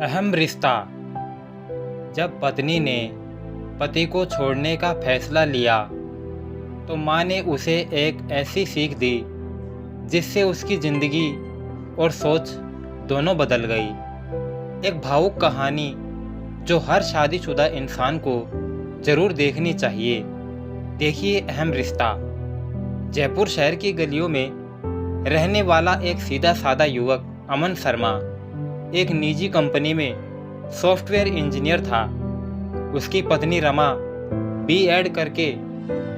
अहम रिश्ता। जब पत्नी ने पति को छोड़ने का फैसला लिया तो माँ ने उसे एक ऐसी सीख दी जिससे उसकी ज़िंदगी और सोच दोनों बदल गई। एक भावुक कहानी जो हर शादीशुदा इंसान को ज़रूर देखनी चाहिए। देखिए अहम रिश्ता। जयपुर शहर की गलियों में रहने वाला एक सीधा साधा युवक अमन शर्मा एक निजी कंपनी में सॉफ्टवेयर इंजीनियर था। उसकी पत्नी रमा बीएड करके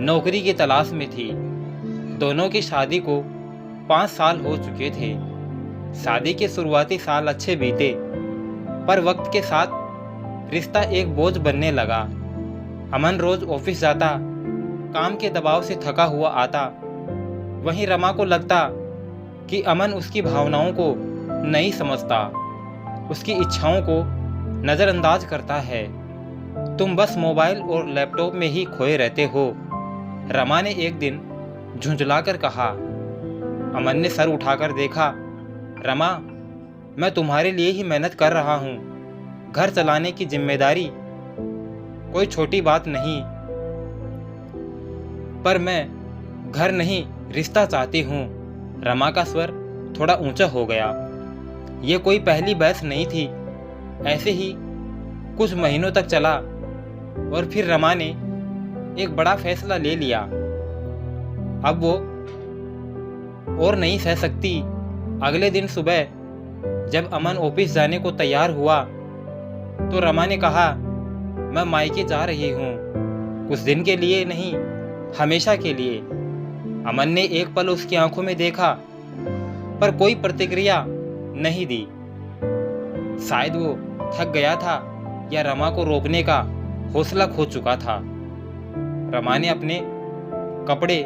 नौकरी की तलाश में थी। दोनों की शादी को 5 साल हो चुके थे। शादी के शुरुआती साल अच्छे बीते, पर वक्त के साथ रिश्ता एक बोझ बनने लगा। अमन रोज ऑफिस जाता, काम के दबाव से थका हुआ आता। वहीं रमा को लगता कि अमन उसकी भावनाओं को नहीं समझता, उसकी इच्छाओं को नज़रअंदाज करता है। तुम बस मोबाइल और लैपटॉप में ही खोए रहते हो, रमा ने एक दिन झुंझलाकर कहा। अमन ने सर उठाकर देखा। रमा, मैं तुम्हारे लिए ही मेहनत कर रहा हूँ। घर चलाने की जिम्मेदारी कोई छोटी बात नहीं, पर मैं घर नहीं रिश्ता चाहती हूँ। रमा का स्वर थोड़ा ऊंचा हो गया। ये कोई पहली बहस नहीं थी। ऐसे ही कुछ महीनों तक चला और फिर रमा ने एक बड़ा फैसला ले लिया। अब वो और नहीं सह सकती। अगले दिन सुबह जब अमन ऑफिस जाने को तैयार हुआ तो रमा ने कहा, मैं मायके जा रही हूँ, कुछ दिन के लिए नहीं, हमेशा के लिए। अमन ने एक पल उसकी आंखों में देखा, पर कोई प्रतिक्रिया नहीं दी। शायद वो थक गया था या रमा को रोकने का हौसला खो चुका था। रमा ने अपने कपड़े,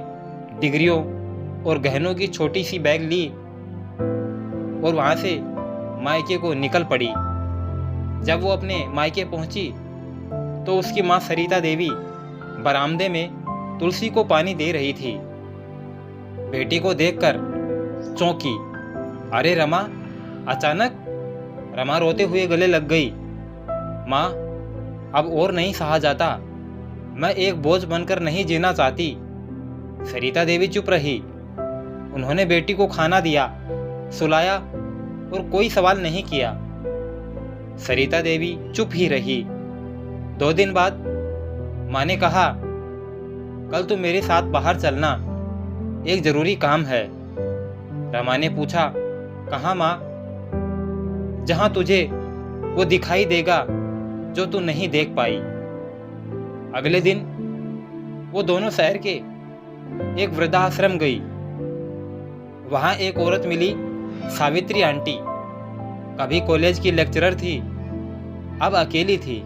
डिग्रियों और गहनों की छोटी सी बैग ली और वहां से मायके को निकल पड़ी। जब वो अपने मायके पहुंची तो उसकी माँ सरिता देवी बरामदे में तुलसी को पानी दे रही थी। बेटी को देखकर चौंकी। अरे रमा, अचानक? रमा रोते हुए गले लग गई। माँ, अब और नहीं सहा जाता। मैं एक बोझ बनकर नहीं जीना चाहती। सरिता देवी चुप रही। उन्होंने बेटी को खाना दिया, सुलाया और कोई सवाल नहीं किया। सरिता देवी चुप ही रही। 2 दिन बाद माँ ने कहा, कल तुम मेरे साथ बाहर चलना, एक जरूरी काम है। रमा ने पूछा, कहाँ माँ? जहां तुझे वो दिखाई देगा जो तू नहीं देख पाई। अगले दिन वो दोनों शहर के एक वृद्धाश्रम गई। वहां एक औरत मिली, सावित्री आंटी। कभी कॉलेज की लेक्चरर थी, अब अकेली थी,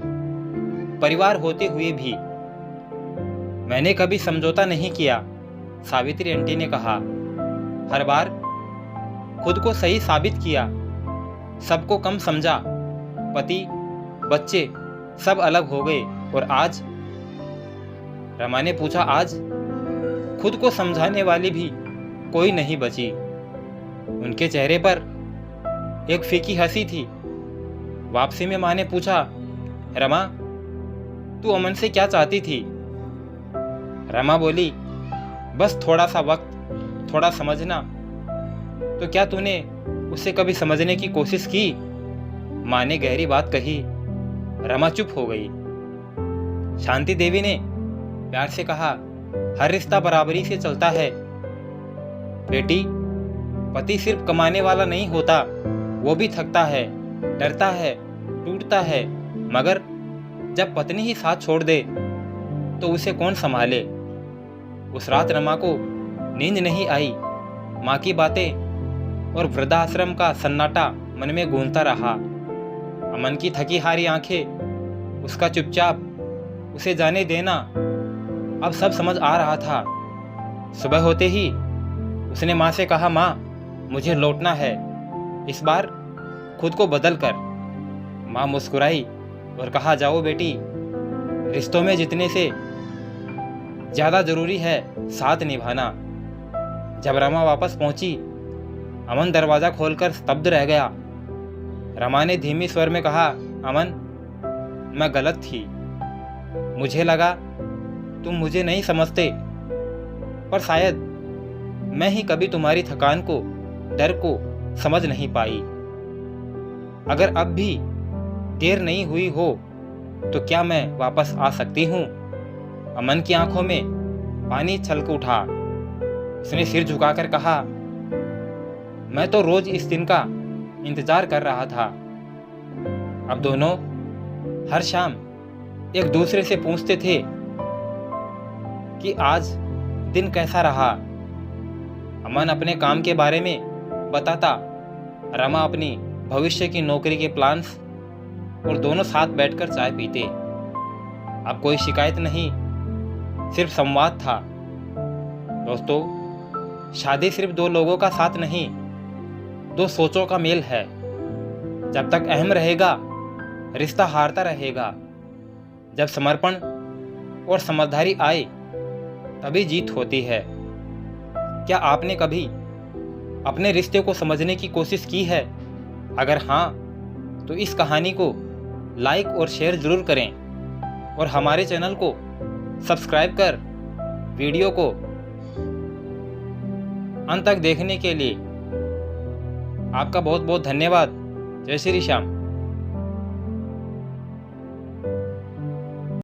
परिवार होते हुए भी। मैंने कभी समझौता नहीं किया, सावित्री आंटी ने कहा। हर बार खुद को सही साबित किया, सबको कम समझा। पति, बच्चे सब अलग हो गए और आज? रमा ने पूछा, आज? खुद को समझाने वाली भी कोई नहीं बची। उनके चेहरे पर एक फीकी हंसी थी। वापसी में माँ ने पूछा, रमा, तू अमन से क्या चाहती थी? रमा बोली, बस थोड़ा सा वक्त, थोड़ा समझना। तो क्या तूने उसे कभी समझने की कोशिश की? माँ ने गहरी बात कही। रमा चुप हो गई। शांति देवी ने प्यार से कहा, हर रिश्ता बराबरी से चलता है बेटी। पति सिर्फ कमाने वाला नहीं होता, वो भी थकता है, डरता है, टूटता है। मगर जब पत्नी ही साथ छोड़ दे तो उसे कौन संभाले? उस रात रमा को नींद नहीं आई। माँ की बातें और वृद्धाश्रम का सन्नाटा मन में गूंजता रहा। अमन की थकी हारी आंखें, उसका चुपचाप उसे जाने देना, अब सब समझ आ रहा था। सुबह होते ही उसने माँ से कहा, माँ, मुझे लौटना है, इस बार खुद को बदल कर। माँ मुस्कुराई और कहा, जाओ बेटी, रिश्तों में जितने से ज़्यादा जरूरी है साथ निभाना। जब रमा वापस पहुंची, अमन दरवाज़ा खोलकर स्तब्ध रह गया। रमा ने धीमी स्वर में कहा, अमन, मैं गलत थी। मुझे लगा तुम मुझे नहीं समझते, पर शायद मैं ही कभी तुम्हारी थकान को, डर को समझ नहीं पाई। अगर अब भी देर नहीं हुई हो तो क्या मैं वापस आ सकती हूँ? अमन की आंखों में पानी छलक उठा। उसने सिर झुकाकर कहा, मैं तो रोज इस दिन का इंतजार कर रहा था। अब दोनों हर शाम एक दूसरे से पूछते थे कि आज दिन कैसा रहा। अमन अपने काम के बारे में बताता, रमा अपनी भविष्य की नौकरी के प्लान्स, और दोनों साथ बैठकर चाय पीते। अब कोई शिकायत नहीं, सिर्फ संवाद था। दोस्तों, शादी सिर्फ दो लोगों का साथ नहीं, दो सोचों का मेल है। जब तक अहम रहेगा, रिश्ता हारता रहेगा। जब समर्पण और समझदारी आए, तभी जीत होती है। क्या आपने कभी अपने रिश्ते को समझने की कोशिश की है? अगर हाँ, तो इस कहानी को लाइक और शेयर जरूर करें, और हमारे चैनल को सब्सक्राइब कर वीडियो को अंत तक देखने के लिए आपका बहुत बहुत धन्यवाद। जय श्री श्याम।